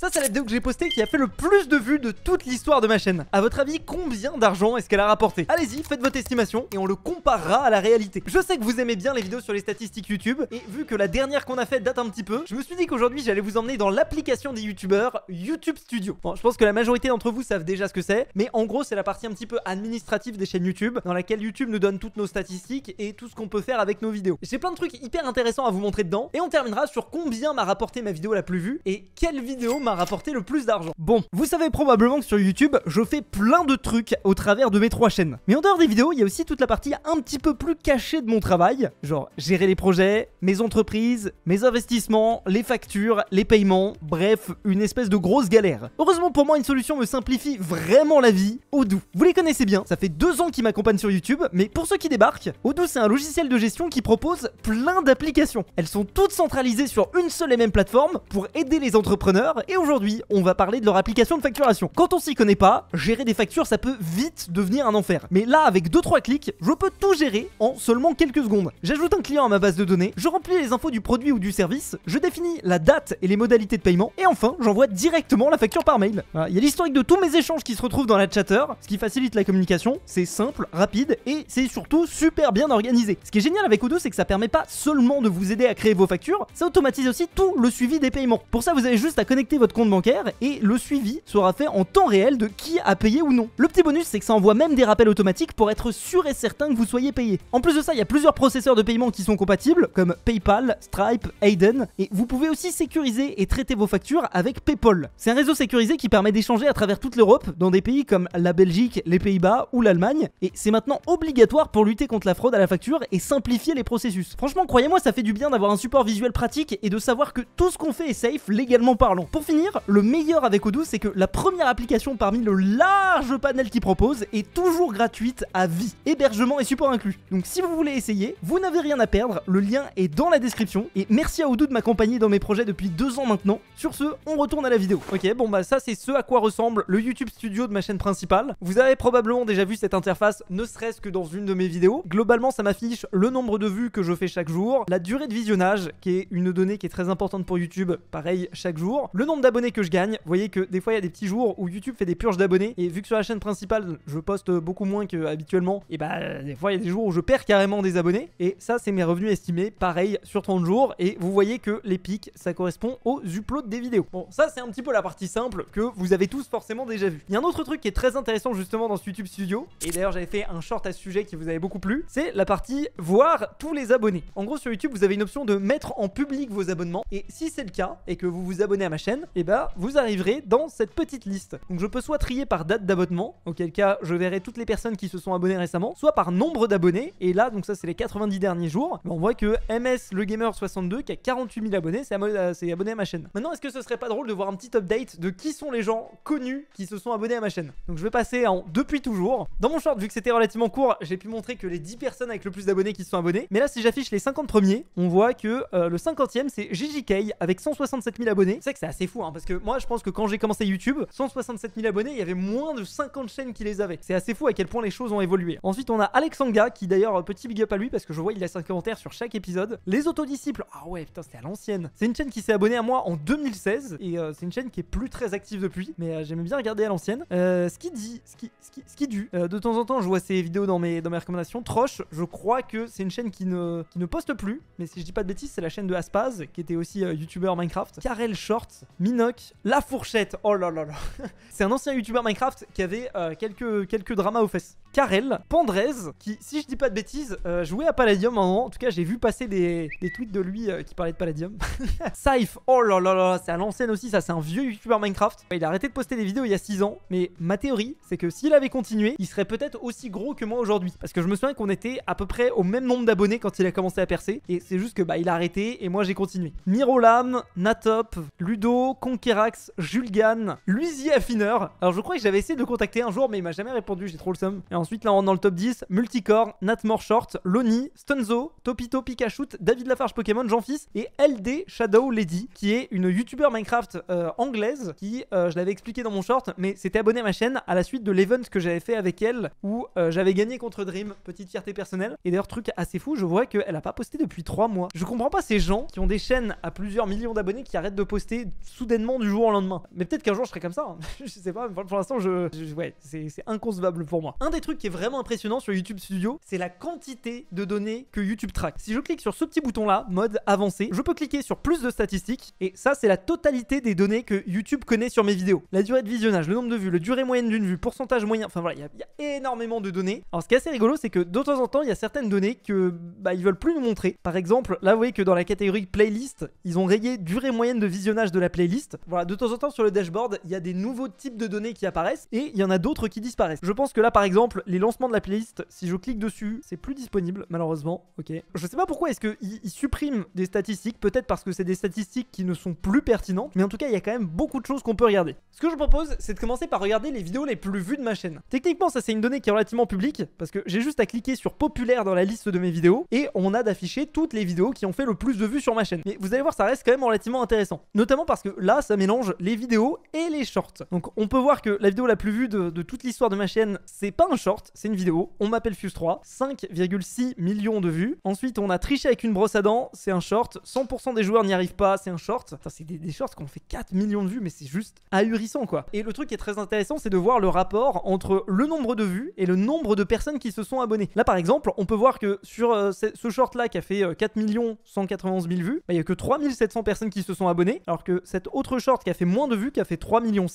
Ça c'est la vidéo que j'ai postée qui a fait le plus de vues de toute l'histoire de ma chaîne. A votre avis, combien d'argent est-ce qu'elle a rapporté? Allez-y, faites votre estimation et on le comparera à la réalité. Je sais que vous aimez bien les vidéos sur les statistiques YouTube et vu que la dernière qu'on a faite date un petit peu, je me suis dit qu'aujourd'hui j'allais vous emmener dans l'application des youtubeurs YouTube Studio. Bon, je pense que la majorité d'entre vous savent déjà ce que c'est, mais en gros c'est la partie un petit peu administrative des chaînes YouTube dans laquelle YouTube nous donne toutes nos statistiques et tout ce qu'on peut faire avec nos vidéos. J'ai plein de trucs hyper intéressants à vous montrer dedans et on terminera sur combien m'a rapporté ma vidéo la plus vue et quelle vidéo m'a rapporté le plus d'argent. Bon, vous savez probablement que sur YouTube, je fais plein de trucs au travers de mes 3 chaînes. Mais en dehors des vidéos, il y a aussi toute la partie un petit peu plus cachée de mon travail, genre gérer les projets, mes entreprises, mes investissements, les factures, les paiements, bref, une espèce de grosse galère. Heureusement pour moi, une solution me simplifie vraiment la vie, Odoo. Vous les connaissez bien, ça fait 2 ans qu'ils m'accompagnent sur YouTube, mais pour ceux qui débarquent, Odoo c'est un logiciel de gestion qui propose plein d'applications. Elles sont toutes centralisées sur une seule et même plateforme pour aider les entrepreneurs et aujourd'hui, on va parler de leur application de facturation. Quand on s'y connaît pas, gérer des factures ça peut vite devenir un enfer. Mais là, avec 2-3 clics, je peux tout gérer en seulement quelques secondes. J'ajoute un client à ma base de données, je remplis les infos du produit ou du service, je définis la date et les modalités de paiement et enfin, j'envoie directement la facture par mail. Voilà, il y a l'historique de tous mes échanges qui se retrouvent dans la chatter, ce qui facilite la communication, c'est simple, rapide et c'est surtout super bien organisé. Ce qui est génial avec Odoo, c'est que ça permet pas seulement de vous aider à créer vos factures, ça automatise aussi tout le suivi des paiements. Pour ça, vous avez juste à connecter votre compte bancaire et le suivi sera fait en temps réel de qui a payé ou non. Le petit bonus, c'est que ça envoie même des rappels automatiques pour être sûr et certain que vous soyez payé. En plus de ça, il y a plusieurs processeurs de paiement qui sont compatibles, comme PayPal, Stripe, Hayden, et vous pouvez aussi sécuriser et traiter vos factures avec PayPal. C'est un réseau sécurisé qui permet d'échanger à travers toute l'Europe, dans des pays comme la Belgique, les Pays-Bas ou l'Allemagne, et c'est maintenant obligatoire pour lutter contre la fraude à la facture et simplifier les processus. Franchement, croyez-moi, ça fait du bien d'avoir un support visuel pratique et de savoir que tout ce qu'on fait est safe, légalement parlant. Pour finir, le meilleur avec Odoo, c'est que la première application parmi le large panel qu'il propose est toujours gratuite à vie, hébergement et support inclus. Donc si vous voulez essayer, vous n'avez rien à perdre, le lien est dans la description et merci à Odoo de m'accompagner dans mes projets depuis 2 ans maintenant. Sur ce, on retourne à la vidéo. Ok, bon bah ça c'est ce à quoi ressemble le YouTube Studio de ma chaîne principale. Vous avez probablement déjà vu cette interface, ne serait-ce que dans une de mes vidéos. Globalement, ça m'affiche le nombre de vues que je fais chaque jour, la durée de visionnage, qui est une donnée qui est très importante pour YouTube, pareil chaque jour, le nombre d'abonnés que je gagne. Vous voyez que des fois il y a des petits jours où YouTube fait des purges d'abonnés et vu que sur la chaîne principale je poste beaucoup moins qu'habituellement, et bah des fois il y a des jours où je perds carrément des abonnés et ça c'est mes revenus estimés, pareil sur 30 jours et vous voyez que les pics ça correspond aux uploads des vidéos. Bon, ça c'est un petit peu la partie simple que vous avez tous forcément déjà vu. Il y a un autre truc qui est très intéressant justement dans ce YouTube Studio et d'ailleurs j'avais fait un short à ce sujet qui vous avait beaucoup plu, c'est la partie voir tous les abonnés. En gros sur YouTube vous avez une option de mettre en public vos abonnements et si c'est le cas et que vous vous abonnez à ma chaîne, et bah vous arriverez dans cette petite liste. Donc je peux soit trier par date d'abonnement, auquel cas je verrai toutes les personnes qui se sont abonnées récemment, soit par nombre d'abonnés et là donc ça c'est les 90 derniers jours, on voit que MS le Gamer 62 qui a 48 000 abonnés s'est abonné à ma chaîne. Maintenant est-ce que ce serait pas drôle de voir un petit update de qui sont les gens connus qui se sont abonnés à ma chaîne? Donc je vais passer en depuis toujours. Dans mon short, vu que c'était relativement court, j'ai pu montrer que les 10 personnes avec le plus d'abonnés qui se sont abonnés, mais là si j'affiche les 50 premiers, on voit que le 50e c'est JJK avec 167 000 abonnés. C'est vrai que c'est assez fou hein, parce que moi je pense que quand j'ai commencé YouTube, 167 000 abonnés, il y avait moins de 50 chaînes qui les avaient. C'est assez fou à quel point les choses ont évolué. Ensuite on a Alexanga qui d'ailleurs petit big up à lui parce que je vois il laisse un commentaire sur chaque épisode. Les autodisciples, ah ouais putain c'était à l'ancienne. C'est une chaîne qui s'est abonnée à moi en 2016 et c'est une chaîne qui est plus très active depuis, mais j'aimais bien regarder à l'ancienne. Skiddu, de temps en temps je vois ses vidéos dans mes recommandations. Troche, je crois que c'est une chaîne qui ne poste plus, mais si je dis pas de bêtises c'est la chaîne de Aspaz qui était aussi youtubeur Minecraft. Karel Short, Minoc, La Fourchette, oh là là là. C'est un ancien youtubeur Minecraft qui avait quelques dramas aux fesses. Karel, Pandrez, qui si je dis pas de bêtises jouait à Palladium un moment, en tout cas j'ai vu passer des tweets de lui qui parlaient de Palladium. Saif, oh là là là, c'est à l'ancienne aussi, ça c'est un vieux youtubeur Minecraft. Il a arrêté de poster des vidéos il y a 6 ans, mais ma théorie c'est que s'il avait continué, il serait peut-être aussi gros que moi aujourd'hui. Parce que je me souviens qu'on était à peu près au même nombre d'abonnés quand il a commencé à percer, et c'est juste que bah il a arrêté et moi j'ai continué. Mirolam, Natop, Ludo, Conquerax, Julgan, Luisier Affineur. Alors je crois que j'avais essayé de le contacter un jour mais il m'a jamais répondu, j'ai trop le seum. Et ensuite Ensuite là on rentre dans le top 10, Multicore, Natmore Short, Loni, Stunzo, Topito Pikachut, David Lafarge Pokémon, Jean-Fils et LD Shadow Lady qui est une youtubeur Minecraft anglaise qui, je l'avais expliqué dans mon short, mais s'était abonnée à ma chaîne à la suite de l'event que j'avais fait avec elle où j'avais gagné contre Dream, petite fierté personnelle. Et d'ailleurs truc assez fou, je vois qu'elle a pas posté depuis 3 mois. Je comprends pas ces gens qui ont des chaînes à plusieurs millions d'abonnés qui arrêtent de poster soudainement du jour au lendemain. Mais peut-être qu'un jour je serai comme ça, hein. Je sais pas, pour l'instant ouais, c'est inconcevable pour moi. Un des trucs qui est vraiment impressionnant sur YouTube Studio, c'est la quantité de données que YouTube traque. Si je clique sur ce petit bouton là, mode avancé, je peux cliquer sur plus de statistiques et ça c'est la totalité des données que YouTube connaît sur mes vidéos. La durée de visionnage, le nombre de vues, la durée moyenne d'une vue, pourcentage moyen, enfin voilà, il y a énormément de données. Alors ce qui est assez rigolo, c'est que de temps en temps, il y a certaines données que ils veulent plus nous montrer. Par exemple, là vous voyez que dans la catégorie playlist, ils ont rayé durée moyenne de visionnage de la playlist. Voilà, de temps en temps sur le dashboard, il y a des nouveaux types de données qui apparaissent et il y en a d'autres qui disparaissent. Je pense que là par exemple, les lancements de la playlist, si je clique dessus, c'est plus disponible malheureusement. Ok. Je sais pas pourquoi est-ce qu'ils suppriment des statistiques, peut-être parce que c'est des statistiques qui ne sont plus pertinentes, mais en tout cas il y a quand même beaucoup de choses qu'on peut regarder. Ce que je propose, c'est de commencer par regarder les vidéos les plus vues de ma chaîne. Techniquement ça c'est une donnée qui est relativement publique parce que j'ai juste à cliquer sur populaire dans la liste de mes vidéos et on a d'afficher toutes les vidéos qui ont fait le plus de vues sur ma chaîne. Mais vous allez voir, ça reste quand même relativement intéressant, notamment parce que là ça mélange les vidéos et les shorts. Donc on peut voir que la vidéo la plus vue de toute l'histoire de ma chaîne, c'est pas un short, c'est une vidéo. On m'appelle Fuse 3, 5,6 millions de vues. Ensuite on a triché avec une brosse à dents, c'est un short. 100% des joueurs n'y arrivent pas, c'est un short. Enfin, c'est des shorts qui ont fait 4 millions de vues, mais c'est juste ahurissant quoi. Et le truc qui est très intéressant, c'est de voir le rapport entre le nombre de vues et le nombre de personnes qui se sont abonnées. Là par exemple, on peut voir que sur ce short là qui a fait 4 191 000 vues, il y a que 3 700 personnes qui se sont abonnées, alors que cet autre short qui a fait moins de vues, qui a fait 3,7 millions,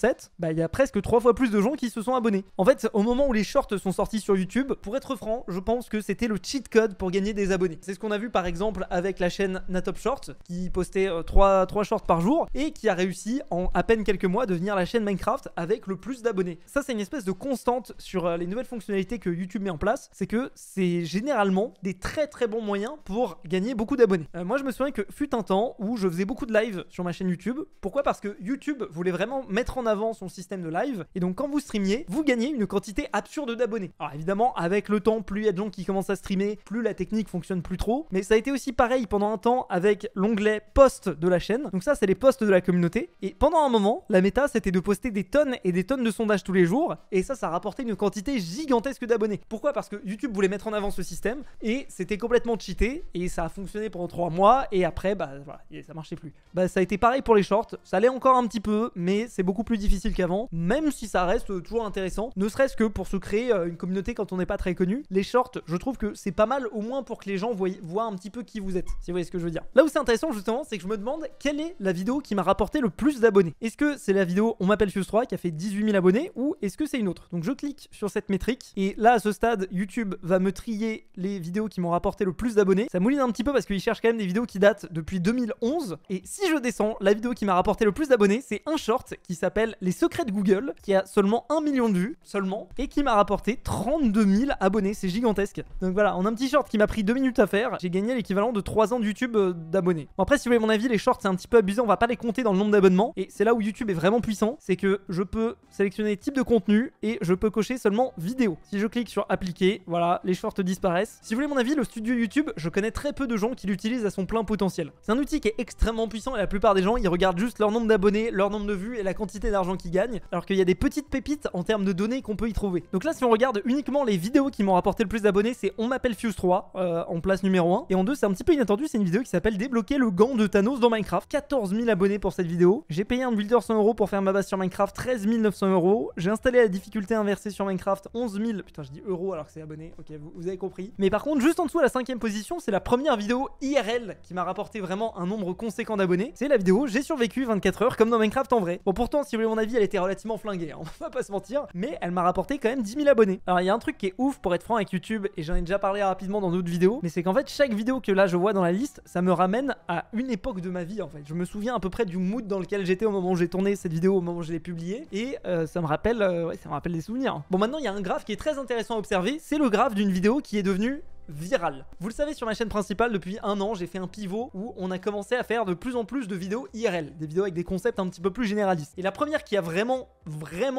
il y a presque 3 fois plus de gens qui se sont abonnés. En fait, au moment où les shorts sont sortis sur YouTube, pour être franc, je pense que c'était le cheat code pour gagner des abonnés. C'est ce qu'on a vu par exemple avec la chaîne Natop Short qui postait 3 shorts par jour et qui a réussi en à peine quelques mois à devenir la chaîne Minecraft avec le plus d'abonnés. Ça c'est une espèce de constante sur les nouvelles fonctionnalités que YouTube met en place, c'est que c'est généralement des très bons moyens pour gagner beaucoup d'abonnés. Moi je me souviens que fut un temps où je faisais beaucoup de live sur ma chaîne YouTube. Pourquoi? Parce que YouTube voulait vraiment mettre en avant son système de live et donc quand vous streamiez, vous gagnez une quantité absurde d'abonnés. Alors évidemment avec le temps, plus il y a de gens qui commencent à streamer, plus la technique fonctionne plus trop, mais ça a été aussi pareil pendant un temps avec l'onglet post de la chaîne. Donc ça c'est les posts de la communauté et pendant un moment la méta c'était de poster des tonnes et des tonnes de sondages tous les jours et ça rapportait une quantité gigantesque d'abonnés. Pourquoi? Parce que YouTube voulait mettre en avant ce système et c'était complètement cheaté et ça a fonctionné pendant 3 mois et après voilà, ça marchait plus. Ça a été pareil pour les shorts, ça allait encore un petit peu mais c'est beaucoup plus difficile qu'avant, même si ça reste toujours intéressant, ne serait-ce que pour se créer une communauté quand on n'est pas très connu. Les shorts, je trouve que c'est pas mal au moins pour que les gens voient un petit peu qui vous êtes, si vous voyez ce que je veux dire. Là où c'est intéressant justement, c'est que je me demande quelle est la vidéo qui m'a rapporté le plus d'abonnés. Est-ce que c'est la vidéo On m'appelle Fuse 3 qui a fait 18 000 abonnés ou est-ce que c'est une autre? Donc je clique sur cette métrique et là à ce stade YouTube va me trier les vidéos qui m'ont rapporté le plus d'abonnés. Ça mouline un petit peu parce qu'il cherche quand même des vidéos qui datent depuis 2011 et si je descends, la vidéo qui m'a rapporté le plus d'abonnés c'est un short qui s'appelle Les secrets de Google qui a seulement 1 million de vues seulement et qui m'a rapporté 32 000 abonnés, c'est gigantesque. Donc voilà, en un petit short qui m'a pris 2 minutes à faire, j'ai gagné l'équivalent de 3 ans de YouTube d'abonnés. Bon, après si vous voulez mon avis, les shorts c'est un petit peu abusé, on va pas les compter dans le nombre d'abonnements et c'est là où YouTube est vraiment puissant, c'est que je peux sélectionner type de contenu et je peux cocher seulement vidéo. Si je clique sur appliquer, voilà, les shorts disparaissent. Si vous voulez mon avis, le studio YouTube, je connais très peu de gens qui l'utilisent à son plein potentiel. C'est un outil qui est extrêmement puissant et la plupart des gens ils regardent juste leur nombre d'abonnés, leur nombre de vues et la quantité d'argent qu'ils gagnent, alors qu'il y a des petites pépites en termes de données qu'on peut y trouver. Donc là si on regarde uniquement les vidéos qui m'ont rapporté le plus d'abonnés, c'est On m'appelle Fuse 3 en place numéro 1 et en 2 c'est un petit peu inattendu, c'est une vidéo qui s'appelle Débloquer le gant de Thanos dans Minecraft. 14 000 abonnés pour cette vidéo. J'ai payé un builder 100 € pour faire ma base sur Minecraft, 13 900 €. J'ai installé la difficulté inversée sur Minecraft, 11 000, putain je dis euros alors que c'est abonné, ok vous avez compris. Mais par contre juste en dessous à la 5ème position, c'est la première vidéo IRL qui m'a rapporté vraiment un nombre conséquent d'abonnés. C'est la vidéo J'ai survécu 24 heures comme dans Minecraft en vrai. Bon pourtant si vous voulez mon avis elle était relativement flinguée, hein, on va pas se mentir, mais elle m'a rapporté quand même 10 000 abonnés. Alors il y a un truc qui est ouf pour être franc avec YouTube et j'en ai déjà parlé rapidement dans d'autres vidéos, mais c'est qu'en fait chaque vidéo que là je vois dans la liste, ça me ramène à une époque de ma vie en fait. Je me souviens à peu près du mood dans lequel j'étais au moment où j'ai tourné cette vidéo, au moment où je l'ai publiée et ça me rappelle des souvenirs. Bon maintenant il y a un graphe qui est très intéressant à observer, c'est le graphe d'une vidéo qui est devenue virale. Vous le savez, sur ma chaîne principale, depuis un an, j'ai fait un pivot où on a commencé à faire de plus en plus de vidéos IRL, des vidéos avec des concepts un petit peu plus généralistes. Et la première qui a vraiment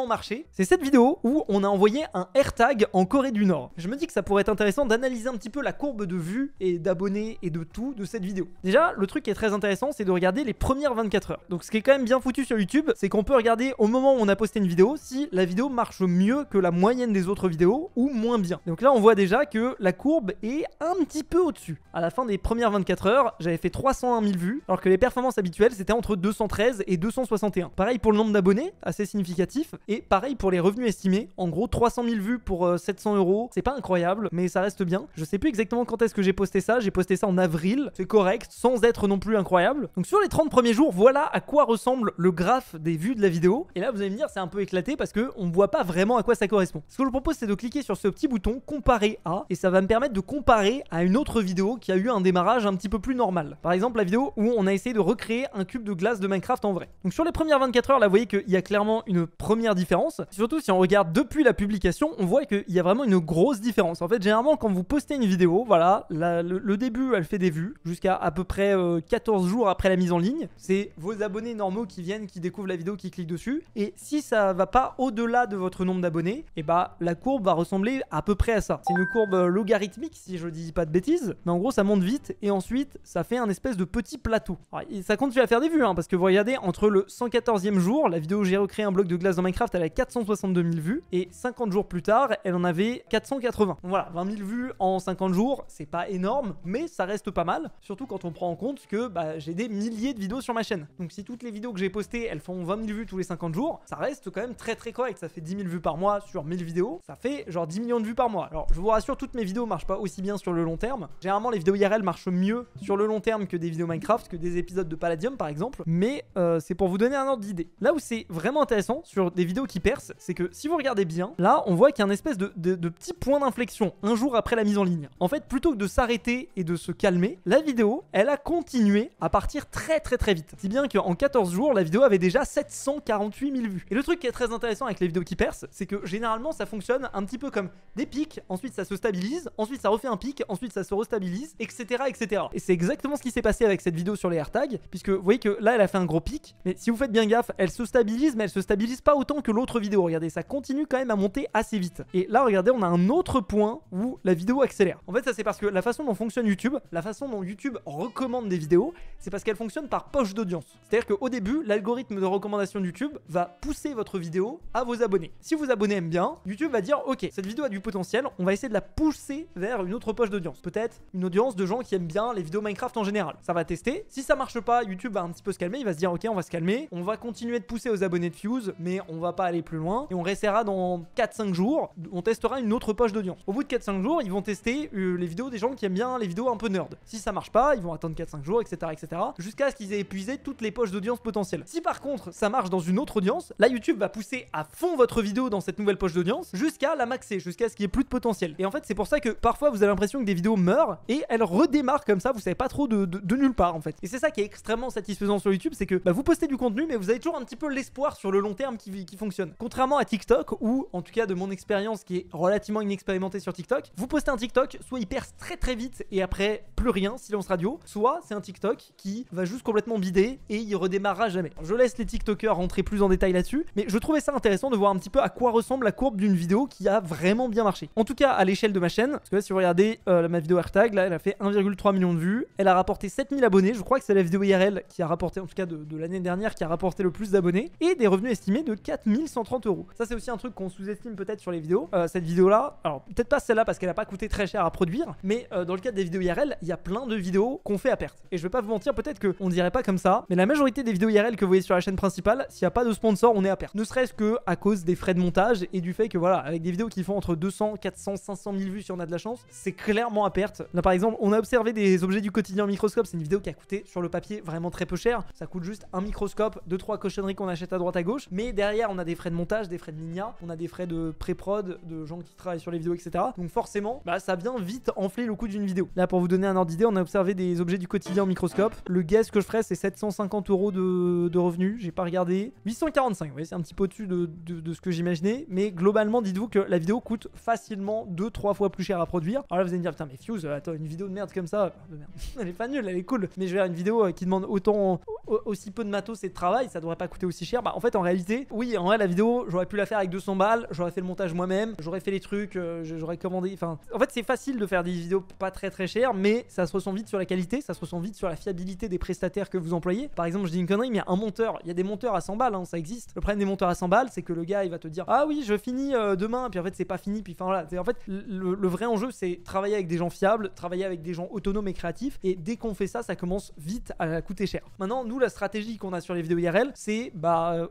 marché, c'est cette vidéo où on a envoyé un AirTag en Corée du Nord. Je me dis que ça pourrait être intéressant d'analyser un petit peu la courbe de vues et d'abonnés et de tout de cette vidéo. Déjà, le truc qui est très intéressant, c'est de regarder les premières 24 heures. Donc ce qui est quand même bien foutu sur YouTube, c'est qu'on peut regarder au moment où on a posté une vidéo si la vidéo marche mieux que la moyenne des autres vidéos ou moins bien. Donc là, on voit déjà que la courbe est un petit peu au-dessus. À la fin des premières 24 heures, j'avais fait 301 000 vues, alors que les performances habituelles, c'était entre 213 et 261. Pareil pour le nombre d'abonnés, assez significatif, et pareil pour les revenus estimés. En gros, 300 000 vues pour 700 €. C'est pas incroyable, mais ça reste bien. Je sais plus exactement quand est-ce que j'ai posté ça. J'ai posté ça en avril. C'est correct, sans être non plus incroyable. Donc sur les 30 premiers jours, voilà à quoi ressemble le graphe des vues de la vidéo. Et là, vous allez me dire, c'est un peu éclaté parce qu'on ne voit pas vraiment à quoi ça correspond. Ce que je vous propose, c'est de cliquer sur ce petit bouton comparer à, et ça va me permettre de comparer à une autre vidéo qui a eu un démarrage un petit peu plus normal. Par exemple, la vidéo où on a essayé de recréer un cube de glace de Minecraft en vrai. Donc sur les premières 24 heures, là, vous voyez qu'il y a clairement une première différence. Surtout si on regarde depuis la publication, on voit qu'il y a vraiment une grosse différence. En fait, généralement, quand vous postez une vidéo, voilà, le début, elle fait des vues jusqu'à à peu près 14 jours après la mise en ligne. C'est vos abonnés normaux qui viennent, qui découvrent la vidéo, qui cliquent dessus. Et si ça va pas au-delà de votre nombre d'abonnés, et bah la courbe va ressembler à peu près à ça. C'est une courbe logarithmique, si je dis pas de bêtises, mais en gros, ça monte vite et ensuite, ça fait un espèce de petit plateau. Alors, ça continue à faire des vues, hein, parce que vous regardez, entre le 114e jour, la vidéo où j'ai recréé un bloc de glace dans Minecraft, elle a 462 000 vues, et 50 jours plus tard, elle en avait 480. Donc voilà, 20 000 vues en 50 jours, c'est pas énorme, mais ça reste pas mal, surtout quand on prend en compte que bah, j'ai des milliers de vidéos sur ma chaîne. Donc si toutes les vidéos que j'ai postées, elles font 20 000 vues tous les 50 jours, ça reste quand même très correct. Ça fait 10 000 vues par mois sur 1000 vidéos, ça fait genre 10 millions de vues par mois. Alors je vous rassure, toutes mes vidéos marchent pas aussi bien sur le long terme. Généralement, les vidéos IRL marchent mieux sur le long terme que des vidéos Minecraft, que des épisodes de Palladium par exemple, mais c'est pour vous donner un ordre d'idée. Là où c'est vraiment intéressant sur des vidéos qui percent, c'est que si vous regardez bien, là on voit qu'il y a un espèce de petit point d'inflexion un jour après la mise en ligne. En fait, plutôt que de s'arrêter et de se calmer, la vidéo, elle a continué à partir très vite. Si bien qu'en 14 jours, la vidéo avait déjà 748 000 vues. Et le truc qui est très intéressant avec les vidéos qui percent, c'est que généralement ça fonctionne un petit peu comme des pics, ensuite ça se stabilise, ensuite ça refait un pic, ensuite ça se restabilise, etc. Et c'est exactement ce qui s'est passé avec cette vidéo sur les AirTags, puisque vous voyez que là elle a fait un gros pic, mais si vous faites bien gaffe, elle se stabilise, mais elle se stabilise pas autant que l'autre vidéo. Regardez, ça continue quand même à monter assez vite. Et là, regardez, on a un autre point où la vidéo accélère. En fait, ça c'est parce que la façon dont fonctionne YouTube, la façon dont YouTube recommande des vidéos, c'est parce qu'elle fonctionne par poche d'audience. C'est-à-dire qu'au début, l'algorithme de recommandation de YouTube va pousser votre vidéo à vos abonnés. Si vos abonnés aiment bien, YouTube va dire ok, cette vidéo a du potentiel, on va essayer de la pousser vers une autre poche d'audience. Peut-être une audience de gens qui aiment bien les vidéos Minecraft en général. Ça va tester. Si ça marche pas, YouTube va un petit peu se calmer, il va se dire ok, on va se calmer, on va continuer de pousser aux abonnés de Fuse, mais on va pas aller plus loin et on restera dans 4-5 jours, on testera une autre poche d'audience. Au bout de 4-5 jours, ils vont tester les vidéos des gens qui aiment bien les vidéos un peu nerd. Si ça marche pas, ils vont attendre 4-5 jours, etc. jusqu'à ce qu'ils aient épuisé toutes les poches d'audience potentielles. Si par contre ça marche dans une autre audience, là YouTube va pousser à fond votre vidéo dans cette nouvelle poche d'audience jusqu'à la maxer, jusqu'à ce qu'il y ait plus de potentiel. Et en fait, c'est pour ça que parfois vous avez l'impression que des vidéos meurent et elles redémarrent comme ça, vous savez pas trop de nulle part en fait. Et c'est ça qui est extrêmement satisfaisant sur YouTube, c'est que bah, vous postez du contenu, mais vous avez toujours un petit peu l'espoir sur le long terme qui fonctionne. Contrairement à TikTok, ou en tout cas de mon expérience qui est relativement inexpérimentée sur TikTok, vous postez un TikTok, soit il perce très vite et après plus rien, silence radio, soit c'est un TikTok qui va juste complètement bider et il redémarrera jamais. Je laisse les TikTokers rentrer plus en détail là-dessus, mais je trouvais ça intéressant de voir un petit peu à quoi ressemble la courbe d'une vidéo qui a vraiment bien marché. En tout cas à l'échelle de ma chaîne, parce que là si vous regardez ma vidéo AirTag, là elle a fait 1,3 million de vues, elle a rapporté 7000 abonnés, je crois que c'est la vidéo IRL qui a rapporté, en tout cas de l'année dernière, qui a rapporté le plus d'abonnés, et des revenus estimés de 4130 €. Ça c'est aussi un truc qu'on sous-estime peut-être sur les vidéos. Cette vidéo là, alors peut-être pas celle-là parce qu'elle a pas coûté très cher à produire, mais dans le cadre des vidéos IRL, il y a plein de vidéos qu'on fait à perte. Et je vais pas vous mentir, peut-être qu'on dirait pas comme ça, mais la majorité des vidéos IRL que vous voyez sur la chaîne principale, s'il n'y a pas de sponsor, on est à perte. Ne serait-ce que à cause des frais de montage et du fait que voilà, avec des vidéos qui font entre 200, 400, 500 000 vues si on a de la chance, c'est clairement à perte. Là par exemple, on a observé des objets du quotidien au microscope, c'est une vidéo qui a coûté sur le papier vraiment très peu cher. Ça coûte juste un microscope, 2-3 cochonneries qu'on achète à droite à gauche, mais derrière on a des frais de montage, des frais de Minia, on a des frais de pré-prod, de gens qui travaillent sur les vidéos, etc. Donc forcément, bah ça vient vite enfler le coût d'une vidéo. Là pour vous donner un ordre d'idée, on a observé des objets du quotidien au microscope. Le guess que je ferais c'est 750 € de revenus, j'ai pas regardé. 845, oui c'est un petit peu au-dessus de ce que j'imaginais, mais globalement dites-vous que la vidéo coûte facilement 2-3 fois plus cher à produire. lire. Alors là vous allez me dire putain mais Fuse, attends, une vidéo de merde comme ça, de merde. Elle est pas nulle, elle est cool, mais je vais faire une vidéo qui demande autant aussi peu de matos et de travail, ça devrait pas coûter aussi cher. Bah en fait en réalité oui, en vrai la vidéo j'aurais pu la faire avec 200 balles, j'aurais fait le montage moi-même, j'aurais fait les trucs, j'aurais commandé, enfin en fait c'est facile de faire des vidéos pas très chères, mais ça se ressent vite sur la qualité, ça se ressent vite sur la fiabilité des prestataires que vous employez. Par exemple je dis une connerie, mais un monteur, il y a des monteurs à 100 balles, hein, ça existe. Le problème des monteurs à 100 balles c'est que le gars il va te dire ah oui je finis demain, puis en fait c'est pas fini, puis enfin voilà, en fait le vrai enjeu c'est travailler avec des gens fiables, travailler avec des gens autonomes et créatifs, et dès qu'on fait ça, ça commence vite à coûter cher. Maintenant nous la stratégie qu'on a sur les vidéos IRL c'est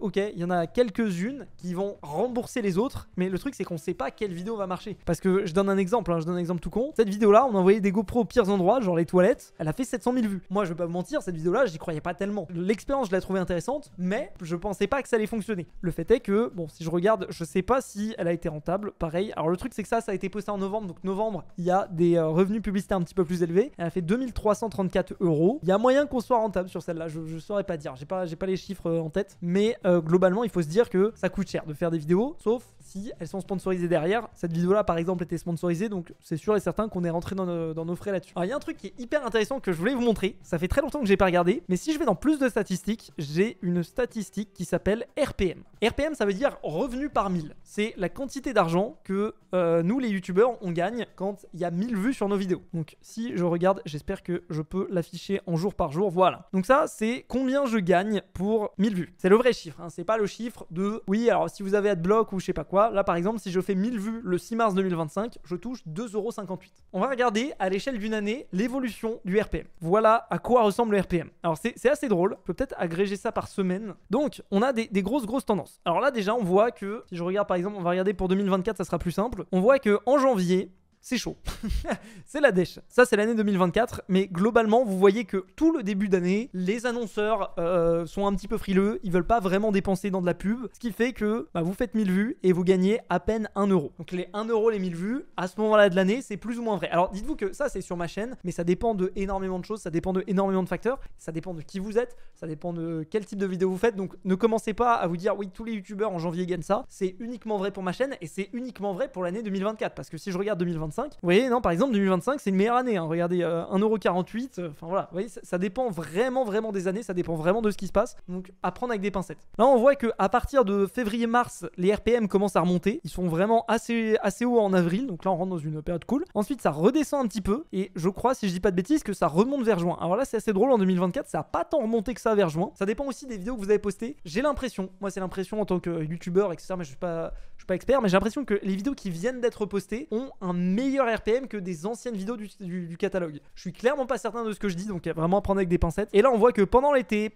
ok, il y en a quelques-unes qui vont rembourser les autres, mais le truc c'est qu'on sait pas quelle vidéo va marcher. Parce que je donne un exemple, hein, je donne un exemple tout con. Cette vidéo là on a envoyé des GoPro aux pires endroits, genre les toilettes, elle a fait 700 000 vues. Moi je vais pas vous mentir, cette vidéo là j'y croyais pas tellement. L'expérience je l'ai trouvée intéressante, mais je pensais pas que ça allait fonctionner. Le fait est que bon, si je regarde, je sais pas si elle a été rentable, pareil. Alors le truc c'est que ça a été posté en novembre, donc novembre il y a des revenus publicitaires un petit peu plus élevés. Elle a fait 2334 €. Il y a moyen qu'on soit rentable sur celle-là, je saurais pas dire, j'ai pas les chiffres en tête, mais globalement il faut se dire que ça coûte cher de faire des vidéos, sauf si elles sont sponsorisées derrière. Cette vidéo là par exemple était sponsorisée, donc c'est sûr et certain qu'on est rentré dans nos frais là-dessus. Alors il y a un truc qui est hyper intéressant que je voulais vous montrer, ça fait très longtemps que j'ai pas regardé, mais si je vais dans plus de statistiques, j'ai une statistique qui s'appelle RPM. RPM ça veut dire revenu par 1000, c'est la quantité d'argent que nous les youtubeurs on gagne quand il y a 1000 vues sur nos vidéos. Donc si je regarde, j'espère que je peux l'afficher en jour par jour, voilà. Donc ça c'est combien je gagne pour 1000 vues. C'est le vrai chiffre, hein. C'est pas le chiffre de oui alors si vous avez Adblock ou je sais pas quoi. Là par exemple si je fais 1000 vues le 6 mars 2025, je touche 2,58 €. On va regarder à l'échelle d'une année l'évolution du RPM. Voilà à quoi ressemble le RPM. Alors c'est assez drôle, je peux peut-être agréger ça par semaine. Donc on a des grosses tendances. Alors là déjà on voit que si je regarde par exemple, on va regarder pour 2024, ça sera plus simple. On voit que en janvier c'est chaud. C'est la dèche. Ça, c'est l'année 2024. Mais globalement, vous voyez que tout le début d'année, les annonceurs sont un petit peu frileux. Ils veulent pas vraiment dépenser dans de la pub. Ce qui fait que vous faites 1000 vues et vous gagnez à peine 1 €. Donc les 1 €, les 1000 vues, à ce moment-là de l'année, c'est plus ou moins vrai. Alors dites-vous que ça, c'est sur ma chaîne. Mais ça dépend de énormément de choses. Ça dépend de énormément de facteurs. Ça dépend de qui vous êtes. Ça dépend de quel type de vidéo vous faites. Donc ne commencez pas à vous dire oui, tous les youtubeurs en janvier gagnent ça. C'est uniquement vrai pour ma chaîne. Et c'est uniquement vrai pour l'année 2024. Parce que si je regarde 2025, vous voyez, non, par exemple 2025 c'est une meilleure année, hein. Regardez 1,48 €, enfin voilà, vous voyez, ça dépend vraiment des années, ça dépend vraiment de ce qui se passe, donc à prendre avec des pincettes. Là on voit que à partir de février-mars les RPM commencent à remonter, ils sont vraiment assez hauts en avril, donc là on rentre dans une période cool. Ensuite ça redescend un petit peu et je crois, si je dis pas de bêtises, que ça remonte vers juin. Alors là c'est assez drôle, en 2024 ça a pas tant remonté que ça vers juin, ça dépend aussi des vidéos que vous avez postées. J'ai l'impression, moi c'est l'impression en tant que youtubeur etc, mais je suis pas expert, mais j'ai l'impression que les vidéos qui viennent d'être postées ont un meilleur RPM que des anciennes vidéos du catalogue. Je suis clairement pas certain de ce que je dis, donc vraiment à prendre avec des pincettes. Et là on voit que pendant l'été,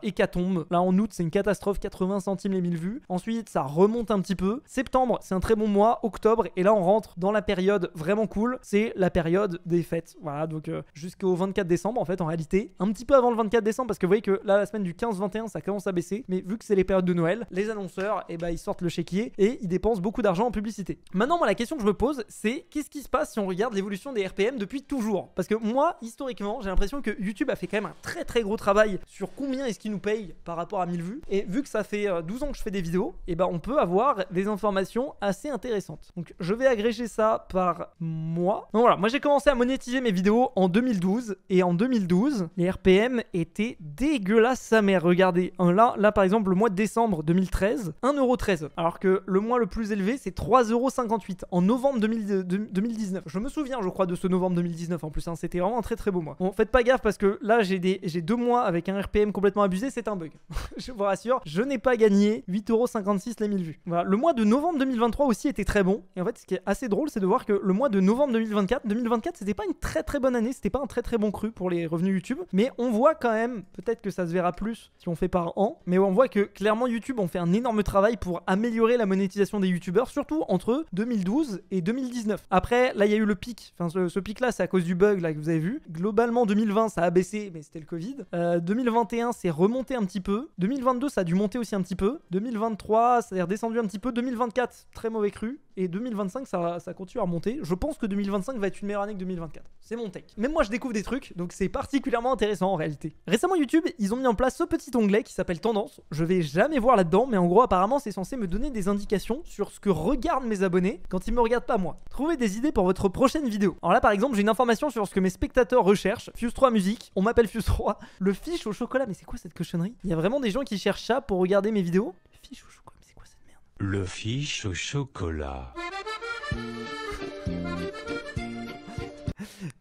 hécatombe, là en août c'est une catastrophe, 80 centimes les 1000 vues. Ensuite ça remonte un petit peu. Septembre c'est un très bon mois, octobre, et là on rentre dans la période vraiment cool, c'est la période des fêtes. Voilà, donc jusqu'au 24 décembre en fait en réalité, un petit peu avant le 24 décembre parce que vous voyez que là la semaine du 15-21 ça commence à baisser, mais vu que c'est les périodes de Noël, les annonceurs ils sortent le chéquier et ils dépensent beaucoup d'argent en publicité. Maintenant moi la question que je me pose c'est qu'est-ce qui se passe si on regarde l'évolution des RPM depuis toujours? Parce que moi historiquement j'ai l'impression que YouTube a fait quand même un très gros travail sur combien est-ce qu'il nous paye par rapport à 1000 vues, et vu que ça fait 12 ans que je fais des vidéos, on peut avoir des informations assez intéressantes. Donc je vais agréger ça par mois. Donc voilà, moi j'ai commencé à monétiser mes vidéos en 2012, et en 2012 les RPM étaient dégueulasses sa mère. Regardez, là par exemple le mois de décembre 2013, 1,13 €, alors que le mois le plus élevé c'est 3,58 € en novembre 2019. Je me souviens je crois de ce novembre 2019 en plus, hein. C'était vraiment un très beau mois. Bon, faites pas gaffe parce que là j'ai 2 mois avec un RPM complètement abusé, c'est un bug. Je vous rassure, je n'ai pas gagné 8,56 € les 1000 vues. Voilà, le mois de novembre 2023 aussi était très bon, et en fait ce qui est assez drôle c'est de voir que le mois de novembre 2024 c'était pas une très bonne année, c'était pas un très bon cru pour les revenus YouTube, mais on voit quand même, peut-être que ça se verra plus si on fait par an, mais on voit que clairement YouTube ont fait un énorme travail pour améliorer la monétisation des youtubeurs, surtout entre 2012 et 2019. Après là il y a eu le pic, enfin ce pic là c'est à cause du bug là que vous avez vu. Globalement 2020 ça a baissé mais c'était le Covid. 2021 c'est remonté un petit peu. 2022 ça a dû monter aussi un petit peu. 2023 ça est redescendu un petit peu. 2024 très mauvais cru. et 2025 ça continue à remonter. Je pense que 2025 va être une meilleure année que 2024. C'est mon take. Même moi je découvre des trucs, donc c'est particulièrement intéressant en réalité. Récemment YouTube, ils ont mis en place ce petit onglet qui s'appelle Tendance. Je vais jamais voir là-dedans, mais en gros apparemment c'est censé me donner des indications sur ce que regardent mes abonnés quand ils me regardent pas moi. Trouvez des idées pour votre prochaine vidéo. Alors là par exemple j'ai une information sur ce que mes spectateurs recherchent. Fuse 3 musique, on m'appelle Fuse 3. Le fiche au chocolat, mais c'est quoi cette cochonnerie? Il y a vraiment des gens qui cherchent ça pour regarder mes vidéos. Le fiche au chocolat, mais c'est quoi cette merde? Le fiche au chocolat.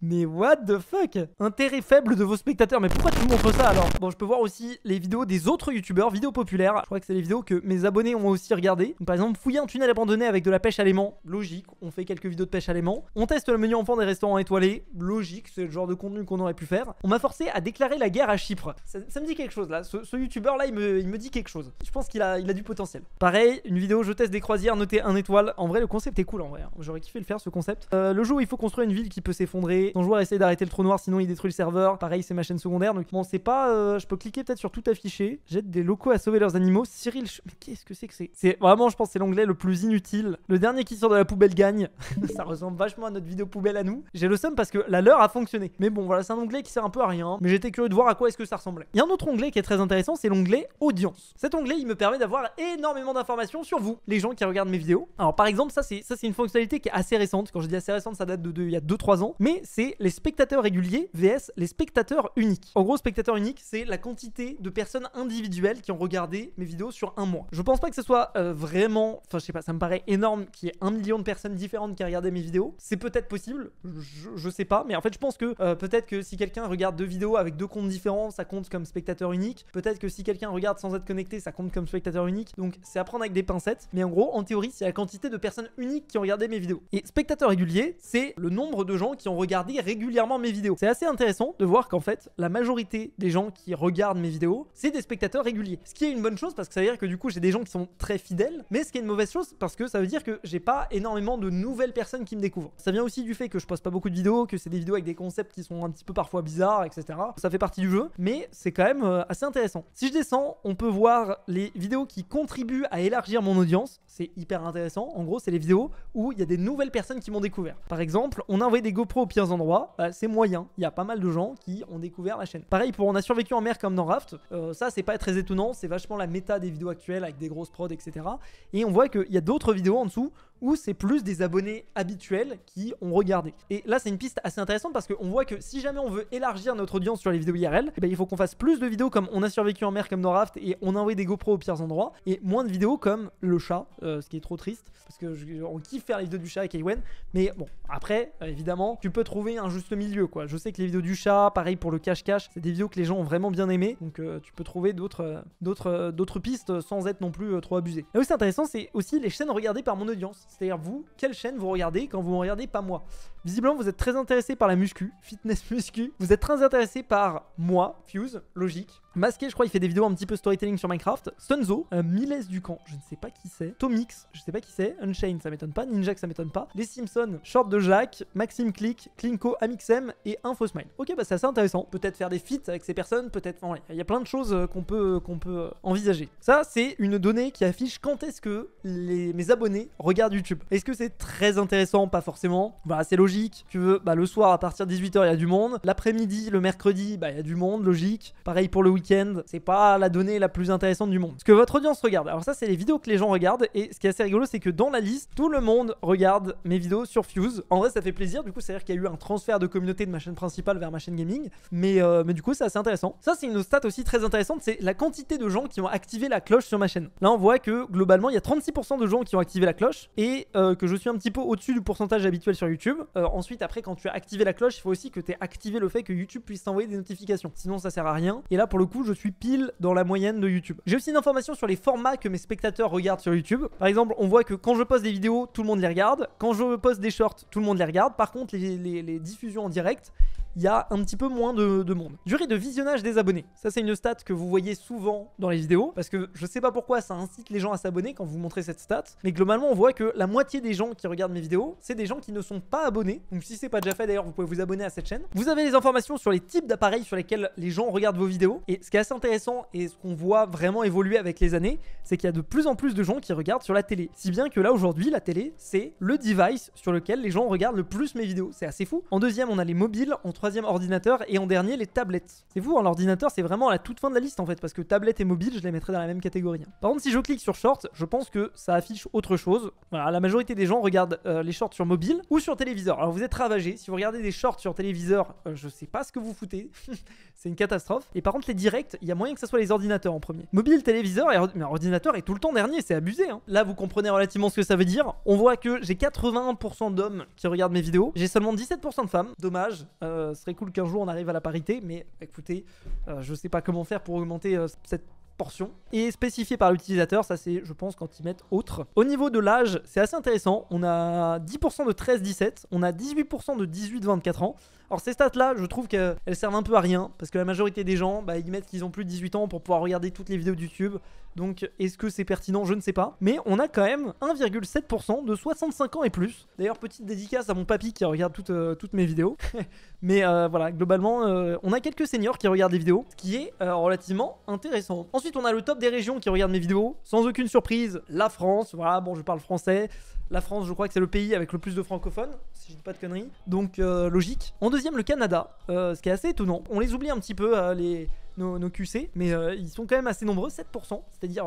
Mais what the fuck? Intérêt faible de vos spectateurs. Mais pourquoi tu me montres ça alors? Bon, je peux voir aussi les vidéos des autres youtubeurs, vidéos populaires. Je crois que c'est les vidéos que mes abonnés ont aussi regardées. Donc, par exemple, fouiller un tunnel abandonné avec de la pêche à l'aimant. Logique, on fait quelques vidéos de pêche à l'aimant. On teste le menu enfant des restaurants étoilés. Logique, c'est le genre de contenu qu'on aurait pu faire. On m'a forcé à déclarer la guerre à Chypre. Ça me dit quelque chose là. Ce youtubeur là, il me dit quelque chose. Je pense qu'il a du potentiel. Pareil, une vidéo, je teste des croisières, notez 1 étoile. En vrai, le concept est cool en vrai. J'aurais kiffé le faire ce concept. Le jeu où il faut construire une ville qui peut s'effondrer. Ton joueur essaie d'arrêter le trou noir, sinon il détruit le serveur. Pareil, c'est ma chaîne secondaire. Donc bon, c'est pas. Je peux cliquer peut-être sur tout afficher. J'aide des locaux à sauver leurs animaux. Cyril. Mais qu'est-ce que c'est que c'est? C'est vraiment, je pense, c'est l'onglet le plus inutile. Le dernier qui sort de la poubelle gagne. Ça ressemble vachement à notre vidéo poubelle à nous. J'ai le seum parce que la leur a fonctionné. Mais bon, voilà, c'est un onglet qui sert un peu à rien. Mais j'étais curieux de voir à quoi est-ce que ça ressemblait. Il y a un autre onglet qui est très intéressant, c'est l'onglet audience. Cet onglet, il me permet d'avoir énormément d'informations sur vous, les gens qui regardent mes vidéos. Alors par exemple, ça c'est une fonctionnalité qui est assez récente. Quand je dis assez récente, ça date il y a 2-3 ans. Mais c'est les spectateurs réguliers vs les spectateurs uniques. En gros, spectateur unique, c'est la quantité de personnes individuelles qui ont regardé mes vidéos sur un mois. Je pense pas que ce soit vraiment, enfin je sais pas, ça me paraît énorme qu'il y ait 1 million de personnes différentes qui regardaient mes vidéos. C'est peut-être possible, je sais pas, mais en fait je pense que peut-être que si quelqu'un regarde 2 vidéos avec 2 comptes différents, ça compte comme spectateur unique. Peut-être que si quelqu'un regarde sans être connecté, ça compte comme spectateur unique. Donc c'est à prendre avec des pincettes. Mais en gros, en théorie, c'est la quantité de personnes uniques qui ont regardé mes vidéos. Et spectateur régulier, c'est le nombre de gens qui ont regardé régulièrement mes vidéos. C'est assez intéressant de voir qu'en fait, la majorité des gens qui regardent mes vidéos, c'est des spectateurs réguliers. Ce qui est une bonne chose parce que ça veut dire que du coup, j'ai des gens qui sont très fidèles. Mais ce qui est une mauvaise chose parce que ça veut dire que j'ai pas énormément de nouvelles personnes qui me découvrent. Ça vient aussi du fait que je poste pas beaucoup de vidéos, que c'est des vidéos avec des concepts qui sont un petit peu parfois bizarres, etc. Ça fait partie du jeu, mais c'est quand même assez intéressant. Si je descends, on peut voir les vidéos qui contribuent à élargir mon audience. C'est hyper intéressant. En gros, c'est les vidéos où il y a des nouvelles personnes qui m'ont découvert. Par exemple, on a envoyé des GoPros aux pires endroits. C'est moyen. Il y a pas mal de gens qui ont découvert la chaîne. Pareil pour On a survécu en mer comme dans Raft. Ça, c'est pas très étonnant. C'est vachement la méta des vidéos actuelles avec des grosses prods, etc. Et on voit qu'il y a d'autres vidéos en dessous où c'est plus des abonnés habituels qui ont regardé. Et là, c'est une piste assez intéressante parce qu'on voit que si jamais on veut élargir notre audience sur les vidéos IRL, eh ben, il faut qu'on fasse plus de vidéos comme On a survécu en mer comme dans Raft et On a envoyé des GoPros aux pires endroits et moins de vidéos comme le chat, ce qui est trop triste parce que on kiffe faire les vidéos du chat avec Ewen. Mais bon, après, évidemment, tu peux trouver un juste milieu, quoi. Je sais que les vidéos du chat, pareil pour le cache-cache, c'est des vidéos que les gens ont vraiment bien aimé. Donc tu peux trouver d'autres pistes sans être non plus trop abusé. Là où c'est intéressant, c'est aussi les chaînes regardées par mon audience. C'est-à-dire vous, quelle chaîne vous regardez quand vous ne regardez pas moi. Visiblement, vous êtes très intéressé par la muscu, fitness muscu. Vous êtes très intéressé par moi, Fuse, logique. Masqué, je crois, il fait des vidéos un petit peu storytelling sur Minecraft. Stunzo, Miles Ducamp, je ne sais pas qui c'est. Tomix, je sais pas qui c'est. Unchained, ça m'étonne pas. Ninjak, ça m'étonne pas. Les Simpsons, Short de Jacques, Maxime Click, Klinko, Amixem et InfoSmile. Ok, bah c'est assez intéressant. Peut-être faire des feats avec ces personnes, peut-être. Enfin, il y a plein de choses qu'on peut envisager. Ça, c'est une donnée qui affiche quand est-ce que mes abonnés regardent YouTube. Est-ce que c'est très intéressant? Pas forcément. Bah, c'est logique. Tu veux, bah, le soir à partir de 18h, il y a du monde. L'après-midi, le mercredi, bah, il y a du monde, logique. Pareil pour le week-end. C'est pas la donnée la plus intéressante du monde. Ce que votre audience regarde. Alors ça, c'est les vidéos que les gens regardent. Et ce qui est assez rigolo, c'est que dans la liste, tout le monde regarde mes vidéos sur Fuse. En vrai, ça fait plaisir. Du coup, c'est-à-dire qu'il y a eu un transfert de communauté de ma chaîne principale vers ma chaîne gaming. Mais du coup, c'est assez intéressant. Ça, c'est une stat aussi très intéressante. C'est la quantité de gens qui ont activé la cloche sur ma chaîne. Là, on voit que globalement, il y a 36% de gens qui ont activé la cloche. Et que je suis un petit peu au-dessus du pourcentage habituel sur YouTube. Ensuite, après, quand tu as activé la cloche, il faut aussi que tu aies activé le fait que YouTube puisse t'envoyer des notifications. Sinon, ça sert à rien. Et là, pour le coup, je suis pile dans la moyenne de YouTube. J'ai aussi une information sur les formats que mes spectateurs regardent sur YouTube. Par exemple, on voit que quand je poste des vidéos, tout le monde les regarde. Quand je poste des shorts, tout le monde les regarde. Par contre, les diffusions en direct, il y a un petit peu moins de monde. Durée de visionnage des abonnés. Ça, c'est une stat que vous voyez souvent dans les vidéos, parce que je sais pas pourquoi ça incite les gens à s'abonner quand vous montrez cette stat, mais globalement, on voit que la moitié des gens qui regardent mes vidéos, c'est des gens qui ne sont pas abonnés. Donc si c'est pas déjà fait, d'ailleurs, vous pouvez vous abonner à cette chaîne. Vous avez les informations sur les types d'appareils sur lesquels les gens regardent vos vidéos. Et ce qui est assez intéressant et ce qu'on voit vraiment évoluer avec les années, c'est qu'il y a de plus en plus de gens qui regardent sur la télé. Si bien que là, aujourd'hui, la télé, c'est le device sur lequel les gens regardent le plus mes vidéos. C'est assez fou. En deuxième, on a les mobiles. En troisième, ordinateur. Et en dernier, les tablettes. C'est fou, hein, l'ordinateur, c'est vraiment à la toute fin de la liste en fait, parce que tablette et mobile, je les mettrais dans la même catégorie. Par contre, si je clique sur short, je pense que ça affiche autre chose. Voilà, la majorité des gens regardent les shorts sur mobile ou sur téléviseur. Alors vous êtes ravagés. Si vous regardez des shorts sur téléviseur, je sais pas ce que vous foutez. C'est une catastrophe. Et par contre, les directs, il y a moyen que ça soit les ordinateurs en premier. Mobile, téléviseur mais ordinateur est tout le temps dernier, c'est abusé. Hein. Là, vous comprenez relativement ce que ça veut dire. On voit que j'ai 81% d'hommes qui regardent mes vidéos. J'ai seulement 17% de femmes. Dommage. Ce serait cool qu'un jour on arrive à la parité, mais écoutez, je sais pas comment faire pour augmenter cette portion. Et spécifié par l'utilisateur, ça c'est je pense quand ils mettent autre. Au niveau de l'âge, c'est assez intéressant. On a 10% de 13-17, on a 18% de 18-24 ans. Alors ces stats là, je trouve qu'elles servent un peu à rien, parce que la majorité des gens, ils mettent qu'ils ont plus de 18 ans pour pouvoir regarder toutes les vidéos de YouTube. Donc est-ce que c'est pertinent? Je ne sais pas. Mais on a quand même 1,7% de 65 ans et plus. D'ailleurs, petite dédicace à mon papy qui regarde toutes mes vidéos. Mais voilà, globalement, on a quelques seniors qui regardent les vidéos, ce qui est relativement intéressant. Ensuite, on a le top des régions qui regardent mes vidéos. Sans aucune surprise, la France. Voilà, bon, je parle français. La France, je crois que c'est le pays avec le plus de francophones, si je dis pas de conneries. Donc, logique. En deuxième, le Canada, ce qui est assez étonnant. On les oublie un petit peu, nos QC, mais ils sont quand même assez nombreux, 7%, c'est-à-dire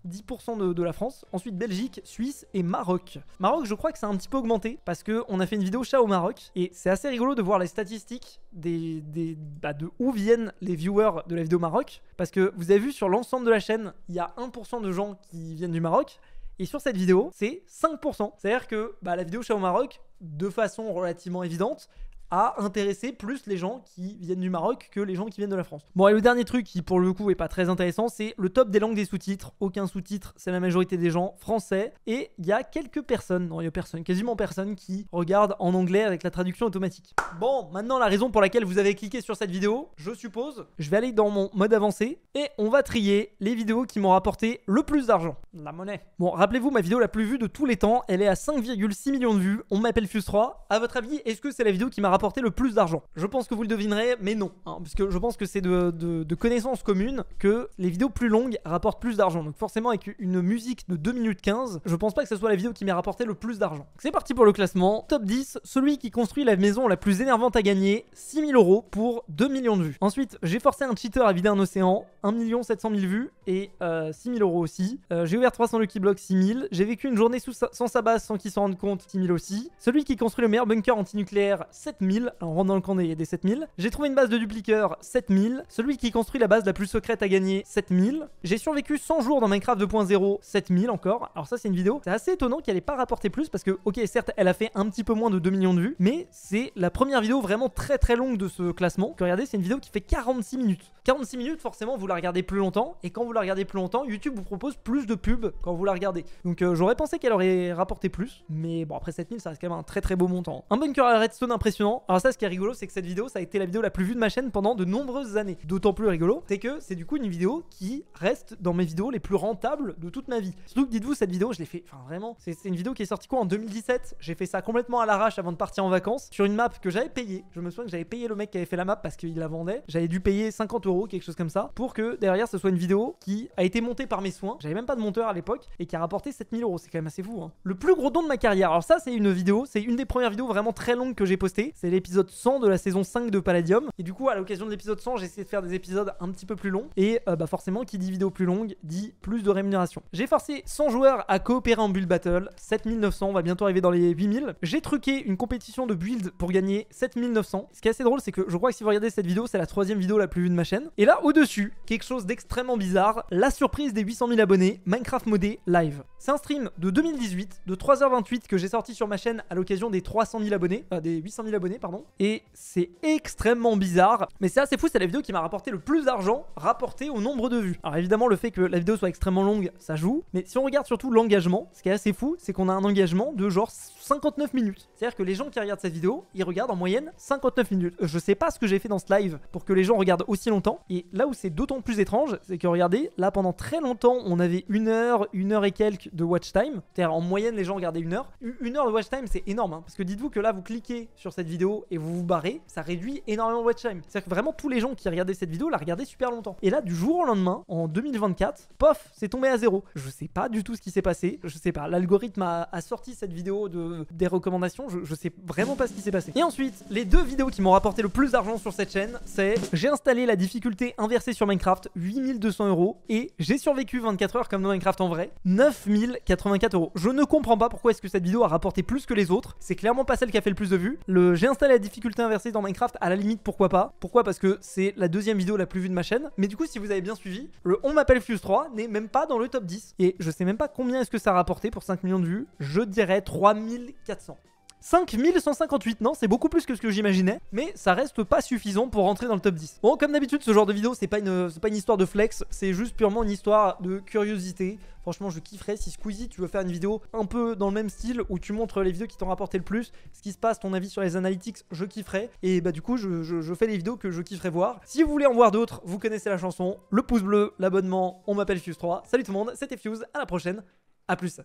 10% de la France. Ensuite, Belgique, Suisse et Maroc. Maroc, je crois que ça a un petit peu augmenté parce qu'on a fait une vidéo chat au Maroc. Et c'est assez rigolo de voir les statistiques de où viennent les viewers de la vidéo Maroc. Parce que vous avez vu sur l'ensemble de la chaîne, il y a 1% de gens qui viennent du Maroc. Et sur cette vidéo, c'est 5%. C'est-à-dire que la vidéo chat au Maroc, de façon relativement évidente, a intéressé plus les gens qui viennent du Maroc que les gens qui viennent de la France. Bon, et le dernier truc qui pour le coup est pas très intéressant, c'est le top des langues des sous-titres. Aucun sous-titre, c'est la majorité des gens français. Et il y a quelques personnes, non il y a personne, quasiment personne qui regardent en anglais avec la traduction automatique. Bon, maintenant la raison pour laquelle vous avez cliqué sur cette vidéo, je suppose, je vais aller dans mon mode avancé et on va trier les vidéos qui m'ont rapporté le plus d'argent. La monnaie. Bon, rappelez-vous, ma vidéo la plus vue de tous les temps, elle est à 5,6 millions de vues. On m'appelle Fuse3. À votre avis, est-ce que c'est la vidéo qui m'a rapporté le plus d'argent? Je pense que vous le devinerez, mais non, hein, puisque je pense que c'est de connaissance commune que les vidéos plus longues rapportent plus d'argent. Donc forcément avec une musique de 2 minutes 15, je pense pas que ce soit la vidéo qui m'ait rapporté le plus d'argent. C'est parti pour le classement. Top 10, celui qui construit la maison la plus énervante à gagner, 6 000 € pour 2 millions de vues. Ensuite, j'ai forcé un cheater à vider un océan, 1 700 000 vues et 6 000 € aussi. J'ai ouvert 300 Lucky Block, 6 000. J'ai vécu une journée sans sa base sans qu'il s'en rende compte, 6 000 aussi. Celui qui construit le meilleur bunker antinucléaire, 7 000. On rentre dans le camp des 7000. J'ai trouvé une base de dupliqueur, 7000. Celui qui construit la base la plus secrète à gagner, 7000. J'ai survécu 100 jours dans Minecraft 2.0, 7000 encore. Alors ça c'est une vidéo, c'est assez étonnant qu'elle ait pas rapporté plus parce que ok certes elle a fait un petit peu moins de 2 millions de vues, mais c'est la première vidéo vraiment très très longue de ce classement. Que regardez, c'est une vidéo qui fait 46 minutes. 46 minutes forcément vous la regardez plus longtemps et quand vous la regardez plus longtemps, YouTube vous propose plus de pubs quand vous la regardez. Donc j'aurais pensé qu'elle aurait rapporté plus, mais bon après 7000 ça reste quand même un très très beau montant. Un bunker à redstone impressionnant. Alors ça ce qui est rigolo c'est que cette vidéo ça a été la vidéo la plus vue de ma chaîne pendant de nombreuses années. D'autant plus rigolo c'est que c'est du coup une vidéo qui reste dans mes vidéos les plus rentables de toute ma vie. Surtout que dites-vous cette vidéo je l'ai fait, enfin vraiment c'est une vidéo qui est sortie quoi en 2017. J'ai fait ça complètement à l'arrache avant de partir en vacances sur une map que j'avais payée. Je me souviens que j'avais payé le mec qui avait fait la map parce qu'il la vendait. J'avais dû payer 50 €, quelque chose comme ça, pour que derrière ce soit une vidéo qui a été montée par mes soins. J'avais même pas de monteur à l'époque et qui a rapporté 7000 €. C'est quand même assez fou hein. Le plus gros don de ma carrière. Alors ça c'est une vidéo, c'est une des premières vidéos vraiment très longues que j'ai postées. C'est l'épisode 100 de la saison 5 de Palladium. Et du coup à l'occasion de l'épisode 100 j'ai essayé de faire des épisodes un petit peu plus longs. Et forcément qui dit vidéo plus longue dit plus de rémunération. J'ai forcé 100 joueurs à coopérer en build battle. 7900, on va bientôt arriver dans les 8000. J'ai truqué une compétition de build pour gagner 7900. Ce qui est assez drôle c'est que je crois que si vous regardez cette vidéo c'est la 3e vidéo la plus vue de ma chaîne. Et là au-dessus, quelque chose d'extrêmement bizarre, la surprise des 800 000 abonnés, Minecraft modé live. C'est un stream de 2018 de 3h28 que j'ai sorti sur ma chaîne à l'occasion des 300 000 abonnés, des 800 000 abonnés. abonnés, pardon. Et c'est extrêmement bizarre, mais c'est assez fou, c'est la vidéo qui m'a rapporté le plus d'argent rapporté au nombre de vues. Alors évidemment, le fait que la vidéo soit extrêmement longue, ça joue, mais si on regarde surtout l'engagement, ce qui est assez fou, c'est qu'on a un engagement de genre 59 minutes. C'est-à-dire que les gens qui regardent cette vidéo, ils regardent en moyenne 59 minutes. Je sais pas ce que j'ai fait dans ce live pour que les gens regardent aussi longtemps. Et là où c'est d'autant plus étrange, c'est que regardez, là pendant très longtemps, on avait une heure et quelques de watch time. C'est-à-dire en moyenne, les gens regardaient une heure. Une heure de watch time, c'est énorme, hein, parce que dites-vous que là, vous cliquez sur cette vidéo et vous vous barrez, ça réduit énormément le watch time. C'est-à-dire que vraiment tous les gens qui regardaient cette vidéo la regardaient super longtemps. Et là, du jour au lendemain, en 2024, pof, c'est tombé à zéro. Je sais pas du tout ce qui s'est passé. Je sais pas. L'algorithme a sorti cette vidéo des recommandations. Je sais vraiment pas ce qui s'est passé. Et ensuite, les deux vidéos qui m'ont rapporté le plus d'argent sur cette chaîne, c'est j'ai installé la difficulté inversée sur Minecraft, 8200 €, et j'ai survécu 24 heures comme dans Minecraft en vrai, 9084 €. Je ne comprends pas pourquoi est-ce que cette vidéo a rapporté plus que les autres. C'est clairement pas celle qui a fait le plus de vues. J'ai installé la difficulté inversée dans Minecraft, à la limite pourquoi pas. Pourquoi? Parce que c'est la deuxième vidéo la plus vue de ma chaîne. Mais du coup, si vous avez bien suivi, le On m'appelle Fuse 3 n'est même pas dans le top 10. Et je sais même pas combien est-ce que ça a rapporté pour 5 millions de vues. Je dirais 3400. 5158, non, c'est beaucoup plus que ce que j'imaginais, mais ça reste pas suffisant pour rentrer dans le top 10. Bon, comme d'habitude, ce genre de vidéo, c'est pas une histoire de flex, c'est juste purement une histoire de curiosité. Franchement, je kifferais si Squeezie, tu veux faire une vidéo un peu dans le même style où tu montres les vidéos qui t'ont rapporté le plus, ce qui se passe, ton avis sur les analytics, je kifferais. Et bah du coup, je fais les vidéos que je kifferais voir. Si vous voulez en voir d'autres, vous connaissez la chanson, le pouce bleu, l'abonnement, on m'appelle Fuse 3. Salut tout le monde, c'était Fuse, à la prochaine, à plus.